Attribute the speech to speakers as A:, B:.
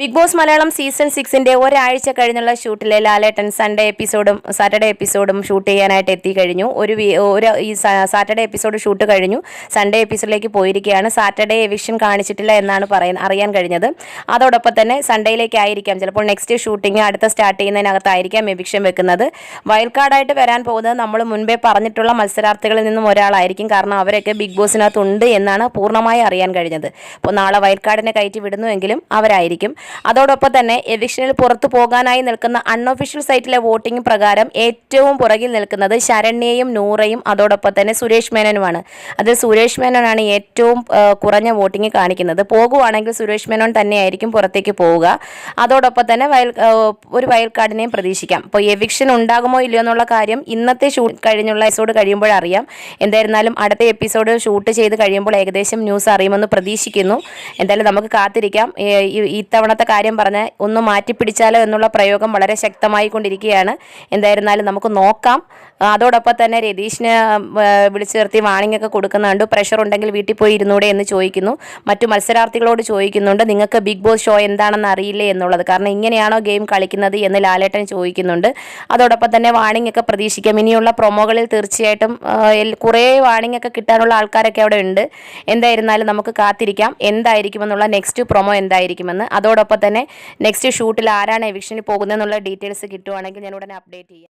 A: Big boss Malayalam season 6-ന്റെ ഒരാഴ്ച കഴിഞ്ഞുള്ള ഷൂട്ടിലെ ലാലേട്ടൻ Sunday എപ്പിസോഡും Saturday എപ്പിസോഡും shoot ചെയ്യാനായിട്ട് എത്തിക്കഴിഞ്ഞു. ഈ സാറ്റർഡേ എപ്പിസോഡ് ഷൂട്ട് കഴിഞ്ഞു. സൺഡേ എപ്പിസോഡിലേക്ക് പോയിരിക്കുകയാണ്. സാറ്റർഡേ എവിക്ഷൻ കാണിച്ചിട്ടില്ല എന്നാണ് അറിയാൻ കഴിഞ്ഞത്. അതോടൊപ്പം തന്നെ സൺഡേയിലേക്കായിരിക്കാം ചിലപ്പോൾ നെക്സ്റ്റ് ഷൂട്ടിംഗ് അടുത്ത സ്റ്റാർട്ട് ചെയ്യുന്നതിനകത്തായിരിക്കാം എവിക്ഷൻ വെക്കുന്നത്. വൈൽഡ് കാർഡായിട്ട് വരാൻ പോകുന്നത് നമ്മൾ മുൻപേ പറഞ്ഞിട്ടുള്ള മത്സരാർത്ഥികളിൽ നിന്നും ഒരാളായിരിക്കും. കാരണം അവരൊക്കെ ബിഗ് ബോസിനകത്തുണ്ട് എന്നാണ് പൂർണ്ണമായി അറിയാൻ കഴിഞ്ഞത്. അപ്പോൾ നാളെ വൈൽഡ് കാർഡിനെ കയറ്റി വിടുന്നുവെങ്കിലും അവരായിരിക്കും. അതോടൊപ്പം തന്നെ എവിക്ഷനിൽ പുറത്തു പോകാനായി നിൽക്കുന്ന അൺഒഫീഷ്യൽ സൈറ്റിലെ വോട്ടിംഗ് പ്രകാരം ഏറ്റവും പുറകിൽ നിൽക്കുന്നത് ശരണ്യയും നൂറയും അതോടൊപ്പം തന്നെ സുരേഷ് മേനോനുമാണ്. അതിൽ സുരേഷ് മേനോനാണ് ഏറ്റവും കുറഞ്ഞ വോട്ടിംഗ് കാണിക്കുന്നത്. പോകുവാണെങ്കിൽ സുരേഷ് മേനോൻ തന്നെയായിരിക്കും പുറത്തേക്ക് പോവുക. അതോടൊപ്പം തന്നെ ഒരു വൈൽഡ് കാർഡിനെയും പ്രതീക്ഷിക്കാം. അപ്പോൾ എവിക്ഷൻ ഉണ്ടാകുമോ ഇല്ലയോ എന്നുള്ള കാര്യം ഇന്നത്തെ കഴിഞ്ഞുള്ള എപ്പിസോഡ് കഴിയുമ്പോഴറിയാം. എന്തായിരുന്നാലും അടുത്ത എപ്പിസോഡ് ഷൂട്ട് ചെയ്ത് കഴിയുമ്പോൾ ഏകദേശം ന്യൂസ് അറിയുമെന്ന് പ്രതീക്ഷിക്കുന്നു. എന്തായാലും നമുക്ക് കാത്തിരിക്കാം. ഇത്തവണത്തെ കാര്യം പറഞ്ഞ് ഒന്ന് മാറ്റിപ്പിടിച്ചാലോ എന്നുള്ള പ്രയോഗം വളരെ ശക്തമായി കൊണ്ടിരിക്കുകയാണ്. എന്തായിരുന്നാലും നമുക്ക് നോക്കാം. അതോടൊപ്പം തന്നെ രതീഷിന് വിളിച്ചു നിർത്തി വാണിംഗ് ഒക്കെ കൊടുക്കുന്നുണ്ട്. പ്രഷർ ഉണ്ടെങ്കിൽ വീട്ടിൽ പോയി ഇരുന്നൂടെ എന്ന് ചോദിക്കുന്നു. മറ്റു മത്സരാർത്ഥികളോട് ചോദിക്കുന്നുണ്ട്, നിങ്ങൾക്ക് ബിഗ് ബോസ് ഷോ എന്താണെന്ന് അറിയില്ലേ എന്നുള്ളത്. കാരണം ഇങ്ങനെയാണോ ഗെയിം കളിക്കുന്നത് എന്ന് ലാലേട്ടൻ ചോദിക്കുന്നുണ്ട്. അതോടൊപ്പം തന്നെ വാണിംഗ് ഒക്കെ പ്രതീക്ഷിക്കാം. ഇനിയുള്ള പ്രൊമോകളിൽ തീർച്ചയായിട്ടും കുറേ വാണിംഗ് ഒക്കെ കിട്ടാനുള്ള ആൾക്കാരൊക്കെ അവിടെ ഉണ്ട്. എന്തായിരുന്നാലും നമുക്ക് കാത്തിരിക്കാം എന്തായിരിക്കുമെന്നുള്ള നെക്സ്റ്റ് പ്രൊമോ എന്തായിരിക്കുമെന്ന്. അതോടൊപ്പം തന്നെ നെക്സ്റ്റ് ഷൂട്ടിൽ ആരാണ് എവിക്ഷനിൽ പോകുന്നതെന്നുള്ള ഡീറ്റെയിൽസ് കിട്ടുവാണെങ്കിൽ ഞാൻ ഉടനെ അപ്ഡേറ്റ് ചെയ്യാം.